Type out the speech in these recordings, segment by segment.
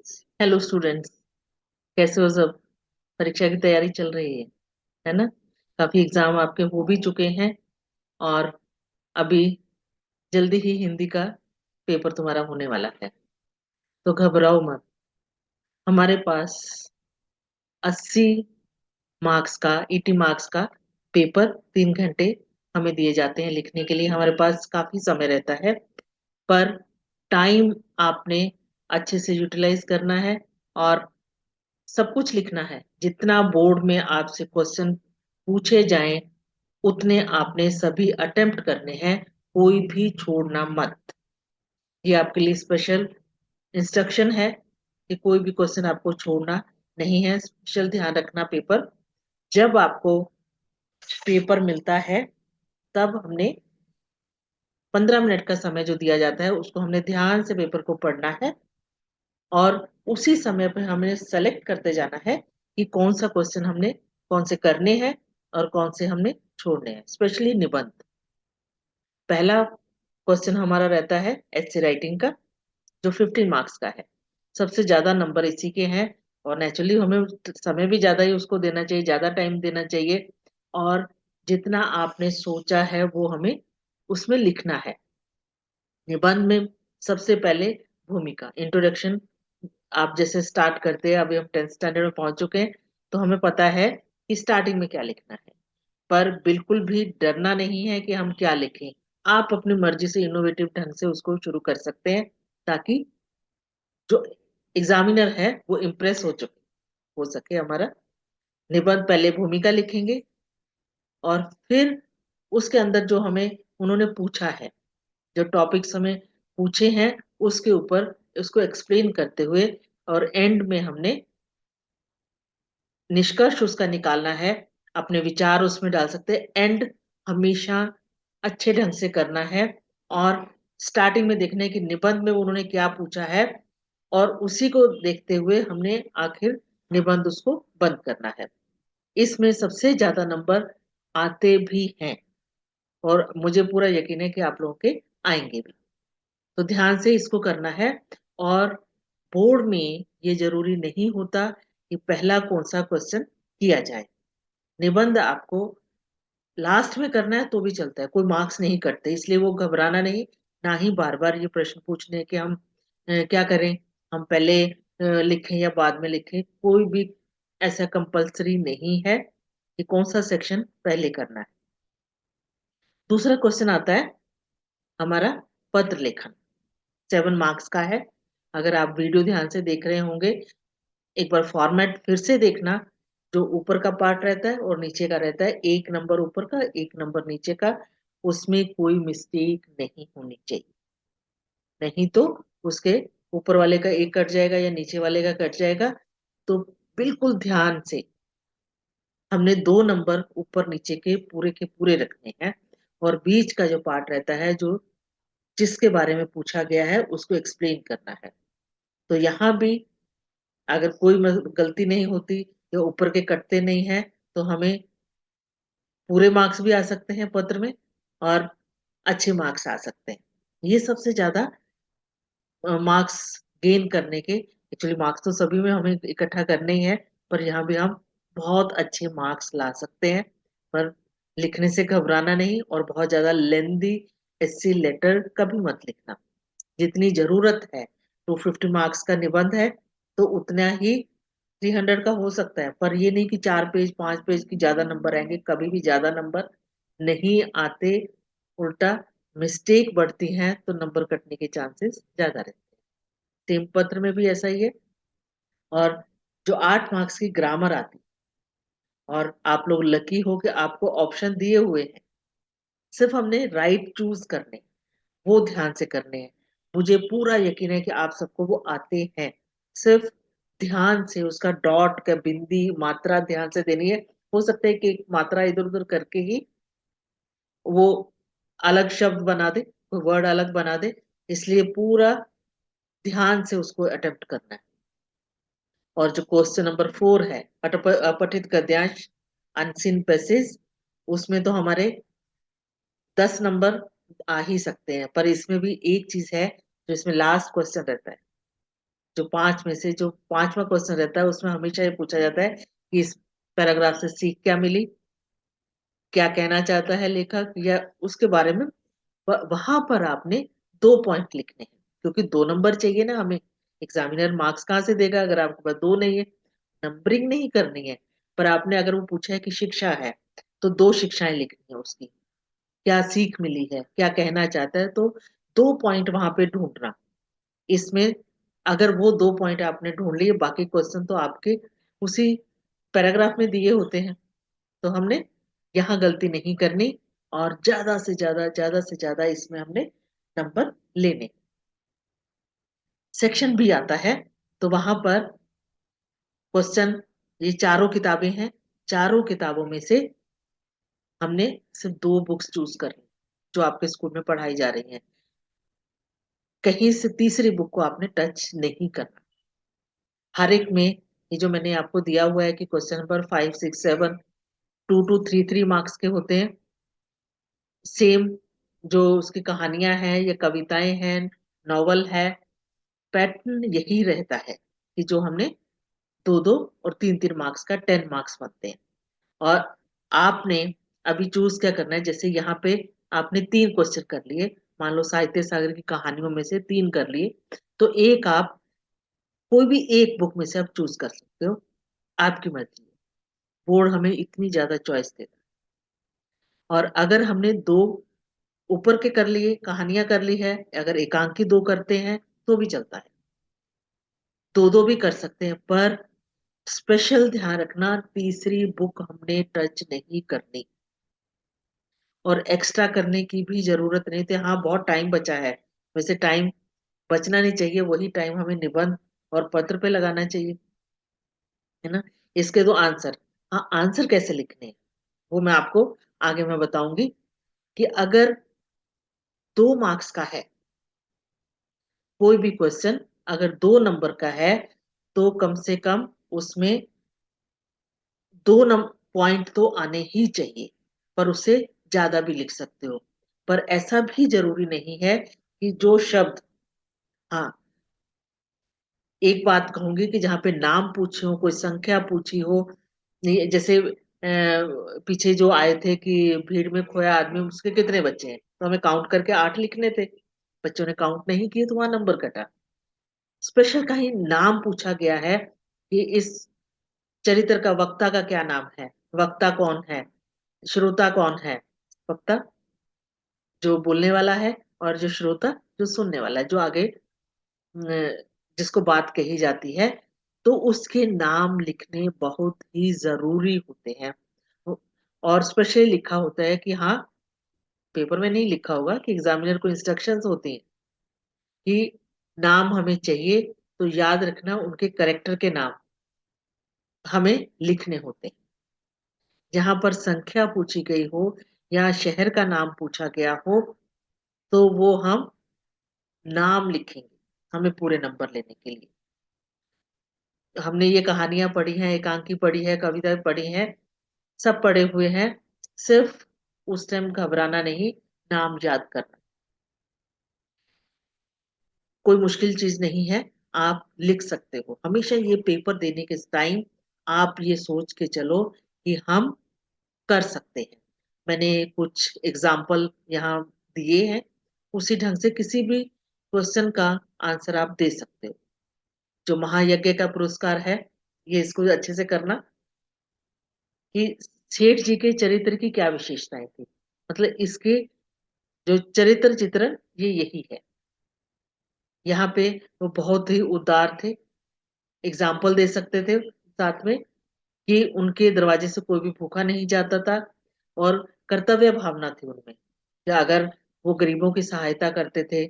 Hello students, कैसे हो सब। परीक्षा की तैयारी चल रही है ना। काफी एग्जाम आपके हो भी चुके हैं और अभी जल्दी ही हिंदी का पेपर तुम्हारा होने वाला है। तो घबराओ मत। हमारे पास 80 मार्क्स का, 80 मार्क्स का पेपर 3 घंटे हमें दिए जाते हैं लिखने के लिए। हमारे पास काफी समय रहता है, पर टाइम आपने अच्छे से यूटिलाइज करना है और सब कुछ लिखना है। जितना बोर्ड में आपसे क्वेश्चन पूछे जाएं उतने आपने सभी अटेम्प्ट करने हैं, कोई भी छोड़ना मत। ये आपके लिए स्पेशल इंस्ट्रक्शन है कि कोई भी क्वेश्चन आपको छोड़ना नहीं है। स्पेशल ध्यान रखना। पेपर जब आपको पेपर मिलता है तब हमने 15 मिनट का समय जो दिया जाता है उसको हमने ध्यान से पेपर को पढ़ना है और उसी समय पे हमें सेलेक्ट करते जाना है कि कौन सा क्वेश्चन हमने कौन से करने हैं और कौन से हमने छोड़ने हैं। स्पेशली निबंध, पहला क्वेश्चन हमारा रहता है एस्से राइटिंग का, जो 15 मार्क्स का है। सबसे ज्यादा नंबर इसी के हैं और नेचुरली हमें समय भी ज्यादा ही उसको देना चाहिए, ज्यादा टाइम देना चाहिए। और जितना आपने सोचा है वो हमें उसमें लिखना है। निबंध में सबसे पहले भूमिका, इंट्रोडक्शन। आप जैसे स्टार्ट करते हैं, अभी हम 10th स्टैंडर्ड में पहुंच चुके हैं तो हमें पता है कि स्टार्टिंग में क्या लिखना है। पर बिल्कुल भी डरना नहीं है कि हम क्या लिखें। आप अपनी मर्जी से इनोवेटिव ढंग से उसको शुरू कर सकते हैं ताकि जो एग्जामिनर है वो इम्प्रेस हो सके हमारा। निबंध पहले भूमिका लिखेंगे और फिर उसके अंदर जो हमें उन्होंने पूछा है, जो टॉपिक्स हमें पूछे हैं उसके ऊपर उसको एक्सप्लेन करते हुए, और एंड में हमने निष्कर्ष उसका निकालना है। अपने विचार उसमें डाल सकते हैं। एंड हमेशा अच्छे ढंग से करना है और स्टार्टिंग में देखना है कि निबंध में उन्होंने क्या पूछा है और उसी को देखते हुए हमने आखिर निबंध उसको बंद करना है। इसमें सबसे ज्यादा नंबर आते भी हैं और मुझे पूरा यकीन है कि आप लोगों के आएंगे भी। तो ध्यान से इसको करना है। और बोर्ड में ये जरूरी नहीं होता कि पहला कौन सा क्वेश्चन किया जाए। निबंध आपको लास्ट में करना है तो भी चलता है, कोई मार्क्स नहीं कटते, इसलिए वो घबराना नहीं। ना ही बार बार ये प्रश्न पूछने कि हम क्या करें, हम पहले लिखें या बाद में लिखें। कोई भी ऐसा कंपल्सरी नहीं है कि कौन सा सेक्शन पहले करना है। दूसरा क्वेश्चन आता है हमारा पत्र लेखन, 7 मार्क्स का है। अगर आप वीडियो ध्यान से देख रहे होंगे, एक बार फॉर्मेट फिर से देखना। जो ऊपर का पार्ट रहता है और नीचे का रहता है, 1 नंबर ऊपर का, 1 नंबर नीचे का, उसमें कोई मिस्टेक नहीं होनी चाहिए। नहीं तो उसके ऊपर वाले का एक कट जाएगा या नीचे वाले का कट जाएगा। तो बिल्कुल ध्यान से हमने 2 नंबर ऊपर नीचे के पूरे रखने हैं और बीच का जो पार्ट रहता है, जो जिसके बारे में पूछा गया है उसको एक्सप्लेन करना है। तो यहाँ भी अगर कोई गलती नहीं होती या ऊपर के कटते नहीं है तो हमें पूरे मार्क्स भी आ सकते हैं पत्र में और अच्छे मार्क्स आ सकते हैं। ये सबसे ज्यादा मार्क्स गेन करने के, एक्चुअली मार्क्स तो सभी में हमें इकट्ठा करने ही है, पर यहाँ भी हम बहुत अच्छे मार्क्स ला सकते हैं। पर लिखने से घबराना नहीं और बहुत ज्यादा लेंदी एस्से लेटर कभी मत लिखना। जितनी जरूरत है, 250 मार्क्स का निबंध है तो उतना ही 300 का हो सकता है, पर ये नहीं कि 4 पेज 5 पेज की ज्यादा नंबर आएंगे। कभी भी ज्यादा नंबर नहीं आते, उल्टा मिस्टेक बढ़ती हैं तो नंबर कटने के चांसेस ज्यादा रहते हैं। सेम पत्र में भी ऐसा ही है। और जो 8 मार्क्स की ग्रामर आती है, और आप लोग लकी हो कि आपको ऑप्शन दिए हुए हैं, सिर्फ हमने राइट चूज करने, वो ध्यान से करने हैं। मुझे पूरा यकीन है कि आप सबको वो आते हैं। सिर्फ ध्यान से उसका डॉट का बिंदी मात्रा ध्यान से देनी है। हो सकता है कि एक मात्रा इधर उधर करके ही वो अलग शब्द बना दे, कोई वर्ड अलग बना दे, इसलिए पूरा ध्यान से उसको अटेम्प्ट करना है। और जो क्वेश्चन नंबर 4 है, अपठित गद्यांश, अनसीन पैसेज, उसमें तो हमारे 10 नंबर आ ही सकते हैं। पर इसमें भी एक चीज है, जो इसमें लास्ट क्वेश्चन रहता है, जो 5 में से जो 5वां क्वेश्चन रहता है उसमें हमेशा ये पूछा जाता है कि इस पैराग्राफ से सीख क्या मिली, क्या कहना चाहता है लेखक, या उसके बारे में वहां पर आपने 2 पॉइंट लिखने हैं, क्योंकि 2 नंबर चाहिए ना हमें। एग्जामिनर मार्क्स कहाँ से देगा अगर आपके पास 2 नहीं है। नंबरिंग नहीं करनी है, पर आपने अगर वो पूछा है कि शिक्षा है, तो 2 शिक्षाएं लिखनी है उसकी। क्या सीख मिली है, क्या कहना चाहता है, तो 2 पॉइंट वहां पे ढूंढना। इसमें अगर वो 2 पॉइंट आपने ढूंढ लिए, बाकी क्वेश्चन तो आपके उसी पैराग्राफ में दिए होते हैं। तो हमने यहाँ गलती नहीं करनी, और ज्यादा से ज्यादा इसमें हमने नंबर लेने। सेक्शन बी आता है, तो वहां पर क्वेश्चन, ये चारों किताबें हैं, चारों किताबों में से हमने सिर्फ 2 बुक्स चूज करनी जो आपके स्कूल में पढ़ाई जा रही हैं। कहीं से तीसरी बुक को आपने टच नहीं करना। हर एक में ये जो मैंने आपको दिया हुआ है कि क्वेश्चन नंबर 5, 6, 7 2 2 3 3 मार्क्स के होते हैं। सेम जो उसकी कहानियां हैं या कविताएं हैं, नॉवल है, पैटर्न यही रहता है कि जो हमने 2 2 और 3 3 मार्क्स का 10 मार्क्स बनते हैं। और आपने अभी चूज क्या करना है, जैसे यहाँ पे आपने 3 क्वेश्चन कर लिए, मान लो साहित्य सागर की कहानियों में से 3 कर लिए, तो एक आप कोई भी एक बुक में से आप चूज कर सकते हो, आपकी मर्जी है। बोर्ड हमें इतनी ज्यादा चॉइस देता है। और अगर हमने 2 ऊपर के कर लिए, कहानियां कर ली है, अगर एकांकी 2 करते हैं तो भी चलता है, 2 2 भी कर सकते हैं, पर स्पेशल ध्यान रखना तीसरी बुक हमने टच नहीं करनी। और एक्स्ट्रा करने की भी जरूरत नहीं थी। हाँ, बहुत टाइम बचा है, वैसे टाइम बचना नहीं चाहिए, वही टाइम हमें निबंध और पत्र पे लगाना चाहिए, है ना। इसके 2 आंसर। हाँ, आंसर कैसे लिखने हैं वो मैं आपको आगे मैं बताऊंगी, कि अगर 2 मार्क्स का है कोई भी क्वेश्चन, अगर 2 नंबर का है, तो कम से कम उसमें 2 पॉइंट तो आने ही चाहिए, पर उससे ज्यादा भी लिख सकते हो। पर ऐसा भी जरूरी नहीं है कि जो शब्द, हाँ, एक बात कहूंगी कि जहाँ पे नाम पूछे हो, कोई संख्या पूछी हो, जैसे पीछे जो आए थे कि भीड़ में खोया आदमी, उसके कितने बच्चे हैं, तो हमें काउंट करके 8 लिखने थे। बच्चों ने काउंट नहीं किए तो वहां नंबर कटा। स्पेशल कहीं नाम पूछा गया है कि इस चरित्र का वक्ता का क्या नाम है, वक्ता कौन है, श्रोता कौन है। वक्ता जो बोलने वाला है, और जो श्रोता जो सुनने वाला है, जो आगे जिसको बात कही जाती है, तो उसके नाम लिखने बहुत ही जरूरी होते हैं। और स्पेशली लिखा होता है कि हाँ, पेपर में नहीं लिखा होगा, कि एग्जामिनर को इंस्ट्रक्शंस होती हैं कि नाम हमें चाहिए, तो याद रखना उनके करेक्टर के नाम हमें लिखने होते हैं। जहां पर संख्या पूछी गई हो या शहर का नाम पूछा गया हो, तो वो हम नाम लिखेंगे, हमें पूरे नंबर लेने के लिए। हमने ये कहानियां पढ़ी हैं, एकांकी पढ़ी है, कविताएं पढ़ी हैं, सब पढ़े हुए हैं। सिर्फ उस टाइम घबराना नहीं, नाम याद करना कोई मुश्किल चीज नहीं है, आप लिख सकते हो। हमेशा ये पेपर देने के टाइम आप ये सोच के चलो कि हम कर सकते हैं। मैंने कुछ एग्जाम्पल यहाँ दिए हैं, उसी ढंग से किसी भी क्वेश्चन का आंसर आप दे सकते हो। जो महायज्ञ का पुरस्कार है, ये इसको अच्छे से करना, कि सेठ जी के चरित्र की क्या विशेषताएं थी, मतलब इसके जो चरित्र चित्रण ये यही है। यहाँ पे वो बहुत ही उदार थे, एग्जाम्पल दे सकते थे साथ में, कि उनके दरवाजे से कोई भी भूखा नहीं जाता था, और कर्तव्य भावना थी उनमें, कि अगर वो गरीबों की सहायता करते थे।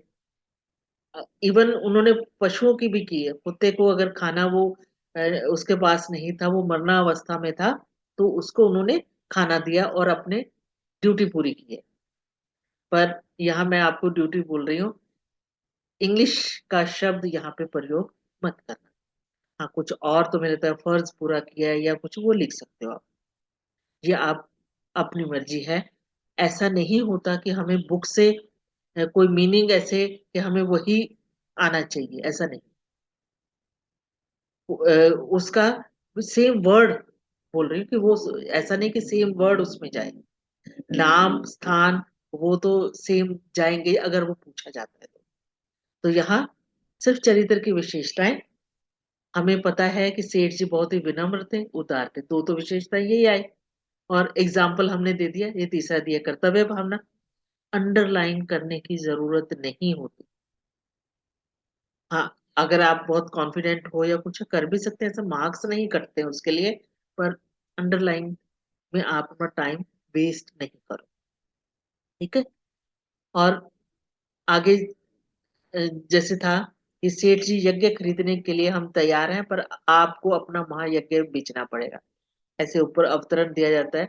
इवन उन्होंने पशुओं की भी की है, कुत्ते को अगर खाना वो अ, उसके पास नहीं था, वो मरना अवस्था में था, तो उसको उन्होंने खाना दिया और अपने ड्यूटी पूरी की है। पर यहाँ मैं आपको ड्यूटी बोल रही हूँ, इंग्लिश का शब्द यहाँ पे प्रयोग मत करना। हाँ, कुछ और तो मेरे तरफ फर्ज पूरा किया है या कुछ, वो लिख सकते हो आप, ये आप अपनी मर्जी है। ऐसा नहीं होता कि हमें बुक से कोई मीनिंग ऐसे कि हमें वही आना चाहिए, ऐसा नहीं। उसका सेम वर्ड बोल रही हूँ कि वो ऐसा नहीं कि सेम वर्ड उसमें जाए, नाम स्थान वो तो सेम जाएंगे अगर वो पूछा जाता है तो यहाँ सिर्फ चरित्र की विशेषताएं। हमें पता है कि सेठ जी बहुत ही विनम्र थे, उदार थे, दो तो विशेषता यही आई। और एग्जाम्पल हमने दे दिया, ये तीसरा दिया कर्तव्य भावना। अंडरलाइन करने की जरूरत नहीं होती। हाँ, अगर आप बहुत कॉन्फिडेंट हो या कुछ कर भी सकते हैं, ऐसा मार्क्स नहीं कटते हैं उसके लिए, पर अंडरलाइन में आप अपना टाइम वेस्ट नहीं करो। ठीक है। और आगे जैसे था कि सेठ जी यज्ञ खरीदने के लिए हम तैयार हैं, पर आपको अपना महायज्ञ बेचना पड़ेगा। ऐसे ऊपर अवतरण दिया जाता है,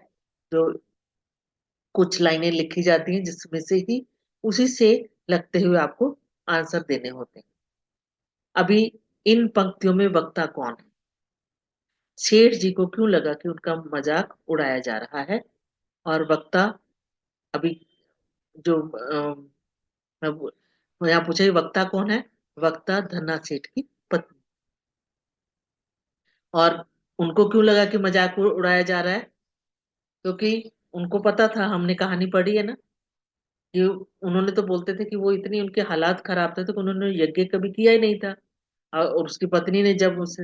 जो कुछ लाइनें लिखी जाती हैं जिसमें से ही उसी से लगते हुए आपको आंसर देने होते हैं। अभी इन पंक्तियों में वक्ता कौन है? सेठ जी को क्यों लगा कि उनका मजाक उड़ाया जा रहा है? और वक्ता, अभी जो यहाँ पूछे वक्ता कौन है? वक्ता धन्ना सेठ की पत्नी। और उनको क्यों लगा कि मजाक उड़ाया जा रहा है? क्योंकि उनको पता था, हमने कहानी पढ़ी है ना, कि उन्होंने तो बोलते थे कि वो इतनी उनके हालात खराब थे तो उन्होंने यज्ञ कभी किया ही नहीं था। और उसकी पत्नी ने जब उस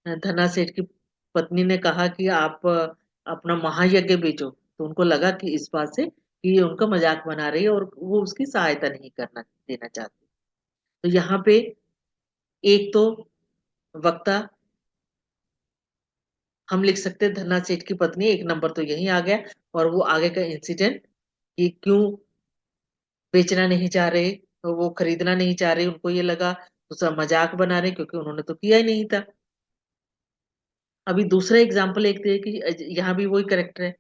धना सेठ की पत्नी ने कहा कि आप अपना महायज्ञ बेचो, तो उनको लगा कि इस बात से कि ये उनका मजाक बना रही है और वो उसकी सहायता नहीं करना देना चाहती। तो यहाँ पे एक तो वक्ता हम लिख सकते हैं धन्ना सेठ की पत्नी, एक नंबर तो यही आ गया। और वो आगे का इंसिडेंट कि क्यों बेचना नहीं चाह रहे, तो वो खरीदना नहीं चाह रहे, उनको ये लगा उसका मजाक बना रहे क्योंकि उन्होंने तो किया ही नहीं था। अभी दूसरा एग्जाम्पल एक थे कि यहाँ भी वही करेक्टर है,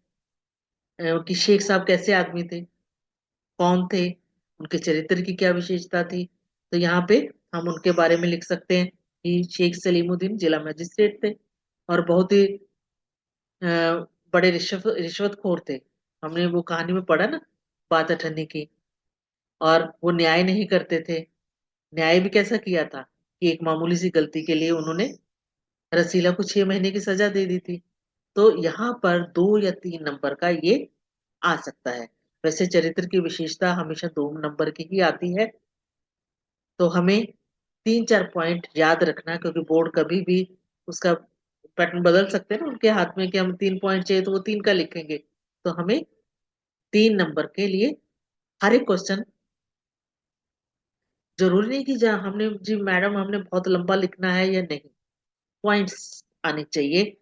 कि शेख साहब कैसे आदमी थे, कौन थे, उनके चरित्र की क्या विशेषता थी। तो यहाँ पे हम उनके बारे में लिख सकते हैं कि शेख सलीमुद्दीन जिला मजिस्ट्रेट थे और बहुत ही अ, बड़े रिश्वतखोर थे। हमने वो कहानी में पढ़ा ना, बात अठन्नी की। और वो न्याय नहीं करते थे। न्याय भी कैसा किया था कि एक मामूली सी गलती के लिए उन्होंने रसीला को 6 महीने की सजा दे दी थी। तो यहाँ पर 2 या 3 नंबर का ये आ सकता है। वैसे चरित्र की विशेषता हमेशा 2 नंबर की ही आती है। तो हमें 3-4 पॉइंट याद रखना, क्योंकि बोर्ड कभी भी उसका पैटर्न बदल सकते हैं ना उनके हाथ में, कि हम 3 पॉइंट चाहिए तो वो 3 का लिखेंगे। तो हमें 3 नंबर के लिए हर एक क्वेश्चन, जरूरी नहीं कि जहाँ हमने जी मैडम हमने बहुत लंबा लिखना है, या नहीं, पॉइंट्स आने चाहिए,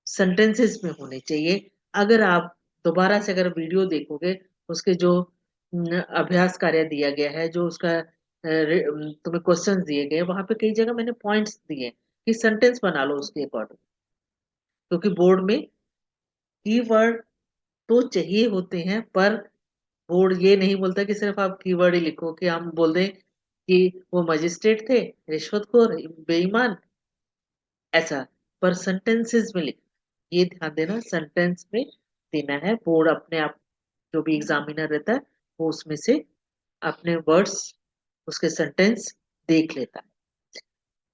सेंटेंसेस में होने चाहिए। अगर आप दोबारा से अगर वीडियो देखोगे, उसके जो अभ्यास कार्य दिया गया है, जो उसका तुम्हें क्वेश्चंस दिए गए, वहां पे कई जगह मैंने पॉइंट्स दिए कि सेंटेंस बना लो उसके अकॉर्डिंग। क्योंकि बोर्ड में कीवर्ड तो चाहिए होते हैं, पर बोर्ड ये नहीं बोलता कि सिर्फ आप कीवर्ड ही लिखो, कि हम बोल दें कि वो मजिस्ट्रेट थे, रिश्वतखोर, बेईमान, ऐसा। पर सेंटेंसेस में लिख, ये ध्यान देना, सेंटेंस में देना है। बोर्ड अपने आप, जो भी एग्जामिनर रहता है, वो उसमें से अपने वर्ड्स, उसके सेंटेंस देख लेता है।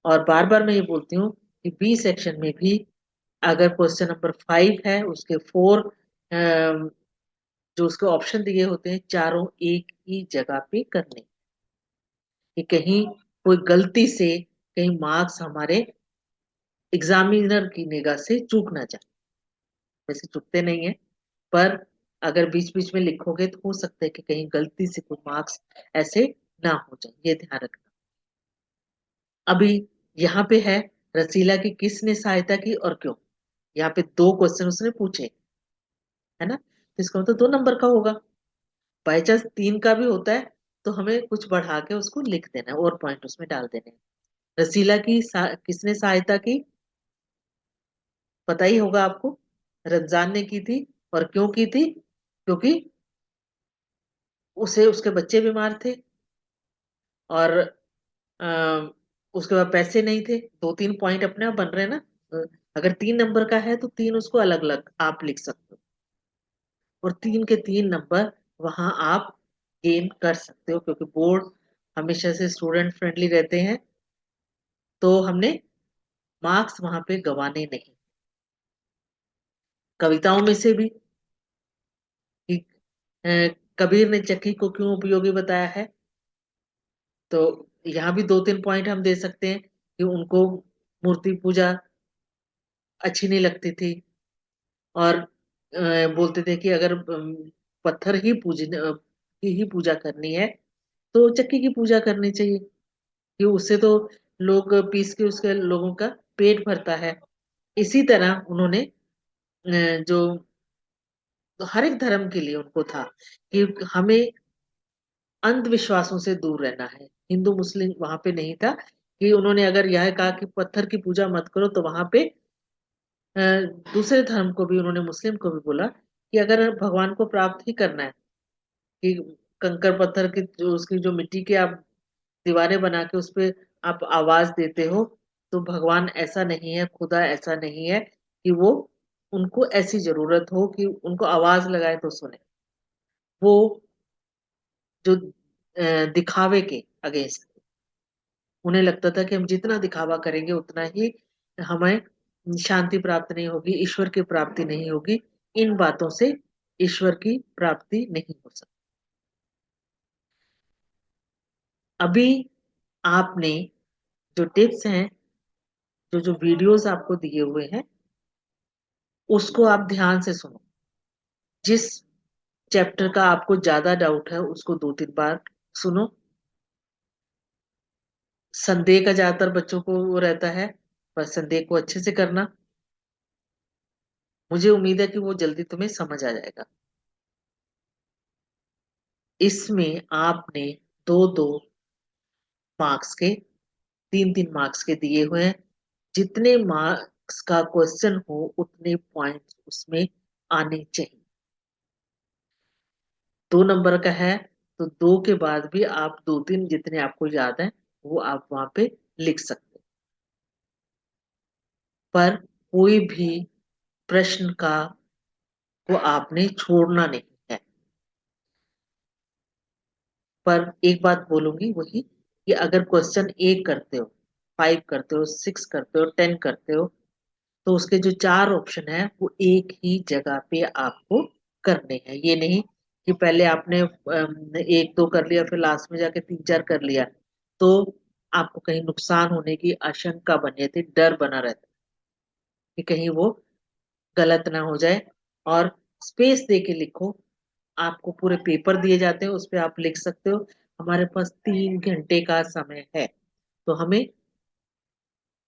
और बार बार मैं ये बोलती हूँ कि बी सेक्शन में भी अगर क्वेश्चन नंबर 5 है, उसके 4 जो उसके ऑप्शन दिए होते हैं, चारों एक ही जगह पे करने, कि कहीं कोई गलती से कहीं मार्क्स हमारे एग्जामिनर की निगाह से चूक ना जाए। वैसे चुकते नहीं है, पर अगर बीच बीच में लिखोगे तो हो सकता है कि कहीं गलती से कोई मार्क्स ऐसे ना हो जाए, ये ध्यान रखना। अभी यहाँ पे है रसीला की किसने सहायता की और क्यों। यहाँ पे 2 क्वेश्चन उसने पूछे, है ना, तो इसका मतलब 2 नंबर का होगा। बाई चांस 3 का भी होता है तो हमें कुछ बढ़ा के उसको लिख देना है और पॉइंट उसमें डाल देने हैं। रसीला की किसने सहायता की, पता ही होगा आपको, रमजान ने की थी। और क्यों की थी? क्योंकि उसे उसके बच्चे बीमार थे और अ, उसके बाद पैसे नहीं थे। 2-3 पॉइंट अपने आप बन रहे हैं ना। अगर 3 नंबर का है तो 3 उसको अलग अलग आप लिख सकते हो, और 3 के 3 नंबर वहां आप गेन कर सकते हो, क्योंकि बोर्ड हमेशा से स्टूडेंट फ्रेंडली रहते हैं। तो हमने मार्क्स वहां पे गंवाने नहीं। कविताओं में से भी कि कबीर ने चक्की को क्यों उपयोगी बताया है, तो यहाँ भी 2-3 पॉइंट हम दे सकते हैं कि उनको मूर्ति पूजा अच्छी नहीं लगती थी और बोलते थे कि अगर पत्थर ही की ही पूजा करनी है तो चक्की की पूजा करनी चाहिए कि उससे तो लोग पीस के उसके लोगों का पेट भरता है। इसी तरह उन्होंने जो हर एक धर्म के लिए उनको था कि हमें अंधविश्वासों से दूर रहना है। हिंदू मुस्लिम वहां पे नहीं था कि उन्होंने अगर यह कहा कि पत्थर की पूजा मत करो तो वहां पे अ, दूसरे धर्म को भी उन्होंने मुस्लिम को भी बोला कि अगर भगवान को प्राप्त ही करना है कि कंकर पत्थर की जो उसकी जो मिट्टी के आप दीवारें बना के उसपे आप आवाज देते हो तो भगवान ऐसा नहीं है, खुदा ऐसा नहीं है कि वो उनको ऐसी जरूरत हो कि उनको आवाज लगाए तो सुने। वो जो दिखावे के अगेंस्ट, उन्हें लगता था कि हम जितना दिखावा करेंगे उतना ही हमें शांति प्राप्त नहीं होगी, ईश्वर की प्राप्ति नहीं होगी। इन बातों से ईश्वर की प्राप्ति नहीं हो सकती। अभी आपने जो टिप्स हैं, जो वीडियोस आपको दिए हुए हैं, उसको आप ध्यान से सुनो। जिस चैप्टर का आपको ज्यादा डाउट है उसको 2-3 बार सुनो। संदेह का ज्यादातर बच्चों को वो रहता है, पर संदेह को अच्छे से करना। मुझे उम्मीद है कि वो जल्दी तुम्हें समझ आ जाएगा। इसमें आपने 2-2 मार्क्स के, 3-3 मार्क्स के दिए हुए हैं। जितने मार्क्स का क्वेश्चन हो उतने पॉइंट्स उसमें आने चाहिए। 2 नंबर का है तो 2 के बाद भी आप 2-3 जितने आपको याद है वो आप वहां पे लिख सकते हैं। पर कोई भी प्रश्न का को आपने छोड़ना नहीं है। पर एक बात बोलूंगी वही कि अगर क्वेश्चन 1 करते हो, 5 करते हो, 6 करते हो, 10 करते हो तो उसके जो 4 ऑप्शन है वो एक ही जगह पे आपको करने हैं। ये नहीं कि पहले आपने 1-2 कर लिया फिर लास्ट में जाके 3-4 कर लिया तो आपको कहीं नुकसान होने की आशंका बनी रहती, डर बना रहता कि कहीं वो गलत ना हो जाए। और स्पेस दे के लिखो। आपको पूरे पेपर दिए जाते हैं उस पे आप लिख सकते हो। हमारे पास 3 घंटे का समय है तो हमें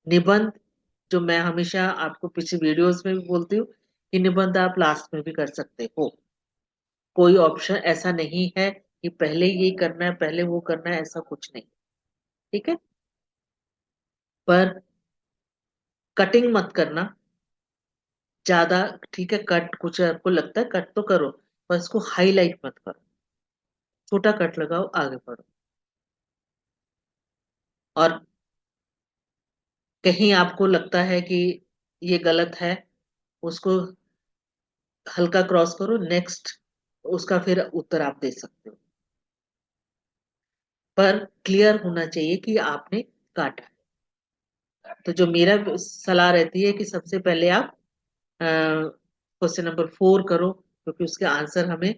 निबंध, जो मैं हमेशा आपको पिछले वीडियोस में भी बोलती हूँ कि निबंध आप लास्ट में भी कर सकते हो। कोई ऑप्शन ऐसा नहीं है कि पहले ये करना है पहले वो करना है, ऐसा कुछ नहीं। ठीक है, पर कटिंग मत करना ज्यादा। ठीक है, कट कुछ आपको लगता है कट तो करो, पर इसको हाईलाइट मत करो। छोटा कट लगाओ, आगे बढ़ो। और कहीं आपको लगता है कि ये गलत है, उसको हल्का क्रॉस करो, नेक्स्ट उसका फिर उत्तर आप दे सकते हो। पर क्लियर होना चाहिए कि आपने काटा है। तो जो मेरा सलाह रहती है कि सबसे पहले आप क्वेश्चन नंबर 4 करो, क्योंकि उसके आंसर हमें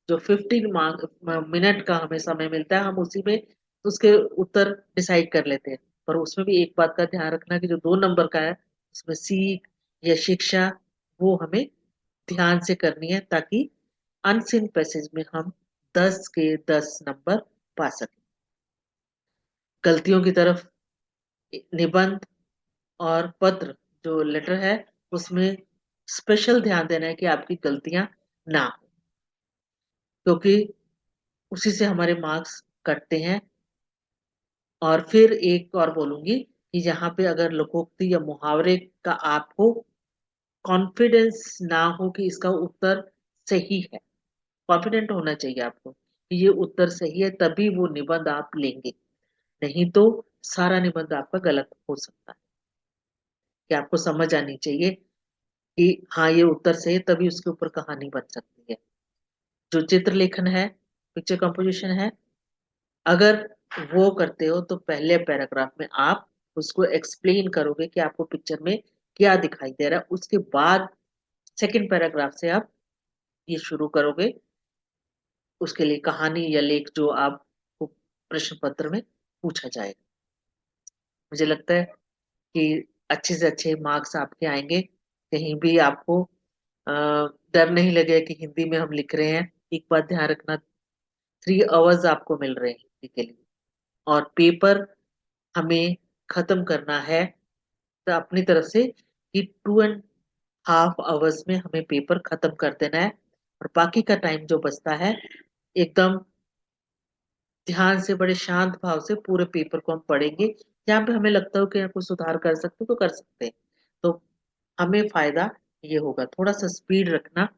जो 15 मिनट का हमें समय मिलता है हम उसी में उसके उत्तर डिसाइड कर लेते हैं। पर उसमें भी एक बात का ध्यान रखना कि जो 2 नंबर का है उसमें सीख या शिक्षा, वो हमें ध्यान से करनी है ताकि अनसीन पैसेज में हम 10 के 10 नंबर पा सकें। गलतियों की तरफ निबंध और पत्र जो लेटर है उसमें स्पेशल ध्यान देना है कि आपकी गलतियां ना हो, क्योंकि उसी से हमारे मार्क्स कटते हैं। और फिर एक और बोलूंगी कि यहाँ पे अगर लोकोक्ति या मुहावरे का आपको कॉन्फिडेंस ना हो कि इसका उत्तर सही है, कॉन्फिडेंट होना चाहिए आपको कि ये उत्तर सही है, तभी वो निबंध आप लेंगे। नहीं तो सारा निबंध आपका गलत हो सकता है। कि आपको समझ आनी चाहिए कि हाँ ये उत्तर सही है, तभी उसके ऊपर कहानी बन सकती है। जो चित्र लेखन है, पिक्चर कंपोजिशन है, अगर वो करते हो तो पहले पैराग्राफ में आप उसको एक्सप्लेन करोगे कि आपको पिक्चर में क्या दिखाई दे रहा है। उसके बाद सेकंड पैराग्राफ से आप ये शुरू करोगे, उसके लिए कहानी या लेख जो आपको प्रश्न पत्र में पूछा जाएगा। मुझे लगता है कि अच्छे से अच्छे मार्क्स आपके आएँगे। कहीं भी आपको अ, डर नहीं लगेगा कि हिंदी में हम लिख रहे हैं। एक बात ध्यान रखना, 3 अवर्स आपको मिल रहे हैं हिंदी के लिए और पेपर हमें खत्म करना है तो अपनी तरफ से कि 2 एंड हाफ अवर्स में हमें पेपर खत्म कर देना है और बाकी का टाइम जो बचता है एकदम ध्यान से बड़े शांत भाव से पूरे पेपर को हम पढ़ेंगे। जहाँ पे हमें लगता हो कि यहाँ कुछ सुधार कर सकते हो तो कर सकते हैं। तो हमें फ़ायदा ये होगा, थोड़ा-सा स्पीड रखना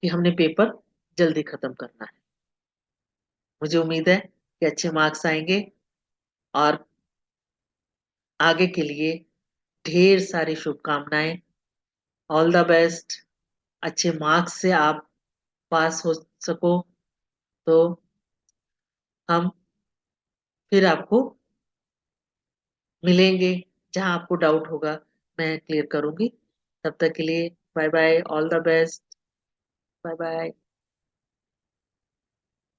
कि हमने पेपर जल्दी खत्म करना है। मुझे उम्मीद है कि अच्छे मार्क्स आएँगे और आगे के लिए ढेर सारी शुभकामनाएँ। All the best. अच्छे मार्क्स से आप पास हो सको तो हम फिर आपको मिलेंगे, जहाँ आपको डाउट होगा मैं क्लियर करूँगी। तब तक के लिए bye bye, all the best, bye bye.